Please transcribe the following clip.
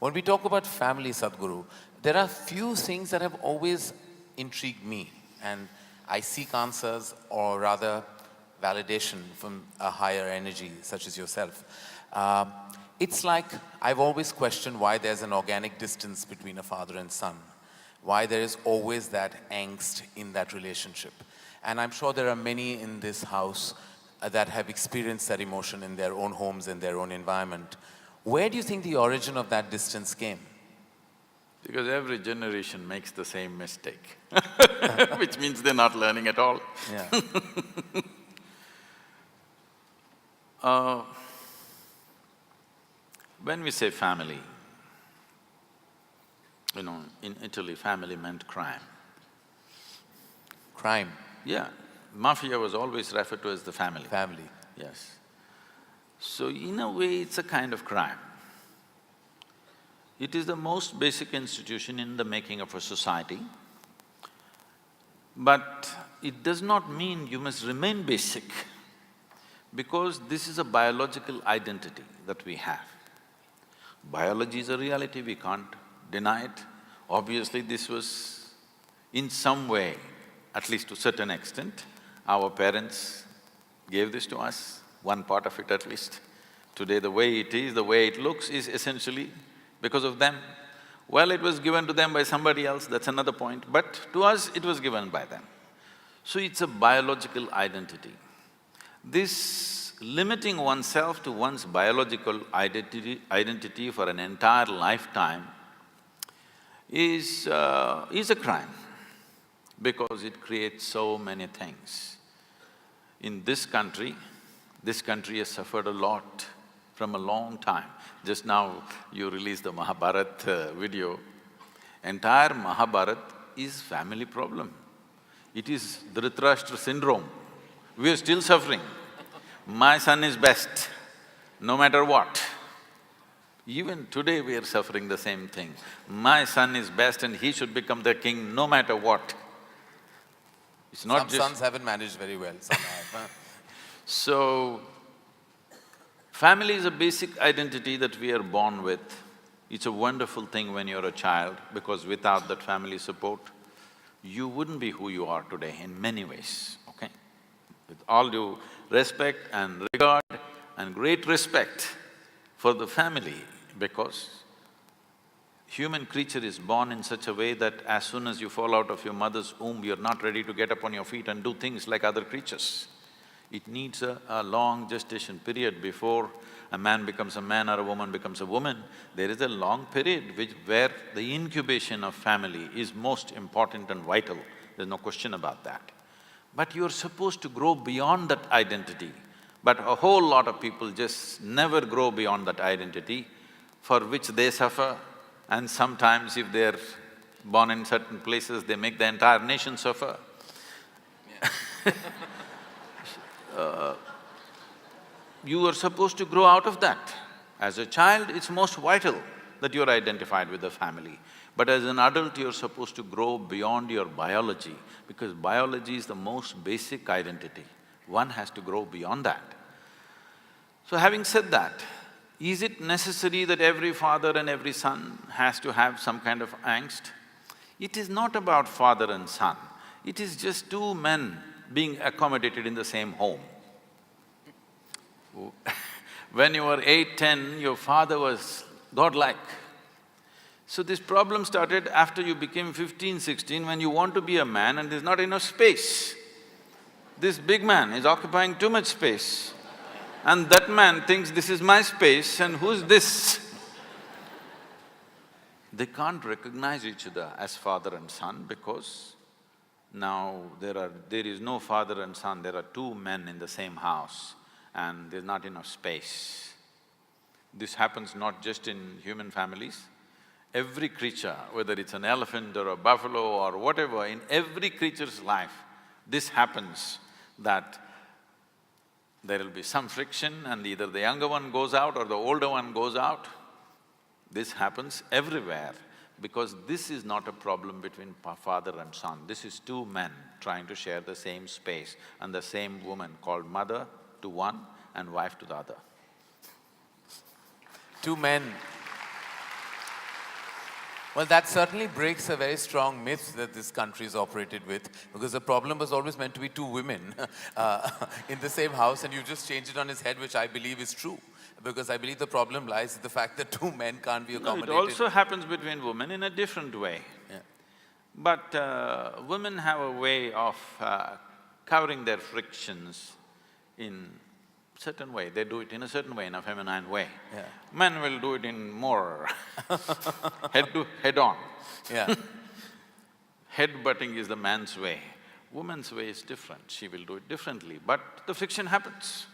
When we talk about family, Sadhguru, there are few things that have always intrigued me, and I seek answers, or rather validation from a higher energy such as yourself. It's like I've always questioned why there's an organic distance between a father and son, why there is always that angst in that relationship. And I'm sure there are many in this house that have experienced that emotion in their own homes, in their own environment. Where do you think the origin of that distance came? Because every generation makes the same mistake which means they're not learning at all. Yeah. When we say family, in Italy, family meant crime. Crime. Yeah, mafia was always referred to as the family. Family. Yes. So in a way, it's a kind of crime. It is the most basic institution in the making of a society, but it does not mean you must remain basic, because this is a biological identity that we have. Biology is a reality, we can't deny it. Obviously, this was in some way, at least to a certain extent, our parents gave this to us, one part of it at least. Today the way it is, the way it looks is essentially because of them. Well, it was given to them by somebody else, that's another point, but to us it was given by them. So it's a biological identity. This limiting oneself to one's biological identity for an entire lifetime is a crime, because it creates so many things. In this country has suffered a lot from a long time. Just now you released the Mahabharata video. Entire Mahabharata is family problem. It is Dhritarashtra syndrome. We are still suffering. My son is best, no matter what. Even today we are suffering the same thing. My son is best and he should become the king no matter what. It's not Some sons haven't managed very well, some have. So, family is a basic identity that we are born with. It's a wonderful thing when you're a child, because without that family support, you wouldn't be who you are today in many ways, okay? With all due respect and regard and great respect for the family, because human creature is born in such a way that as soon as you fall out of your mother's womb, you're not ready to get up on your feet and do things like other creatures. It needs a long gestation period before a man becomes a man or a woman becomes a woman. There is a long period where the incubation of family is most important and vital, there's no question about that. But you're supposed to grow beyond that identity. But a whole lot of people just never grow beyond that identity, for which they suffer, and sometimes if they're born in certain places, they make the entire nation suffer. You are supposed to grow out of that. As a child, it's most vital that you're identified with the family. But as an adult, you're supposed to grow beyond your biology, because biology is the most basic identity. One has to grow beyond that. So having said that, is it necessary that every father and every son has to have some kind of angst? It is not about father and son, it is just two men being accommodated in the same home. When you were 8, 10, your father was godlike. So this problem started after you became 15, 16, when you want to be a man and there's not enough space. This big man is occupying too much space, and that man thinks this is my space and who's this? They can't recognize each other as father and son, because now there is no father and son, there are two men in the same house and there's not enough space. This happens not just in human families. Every creature, whether it's an elephant or a buffalo or whatever, in every creature's life, this happens, that there will be some friction and either the younger one goes out or the older one goes out. This happens everywhere, because this is not a problem between father and son. This is two men trying to share the same space and the same woman, called mother to one and wife to the other. Two men. Well, that certainly breaks a very strong myth that this country is operated with, because the problem was always meant to be two women uh, in the same house, and you just changed it on his head, which I believe is true. Because I believe the problem lies in the fact that two men can't be No, it accommodated. also happens between women in a different way. Yeah. But women have a way of covering their frictions in certain way. They do it in a certain way, in a feminine way. Yeah. Men will do it in more head-on. Yeah. Head-butting is the man's way. Woman's way is different. She will do it differently, but the friction happens.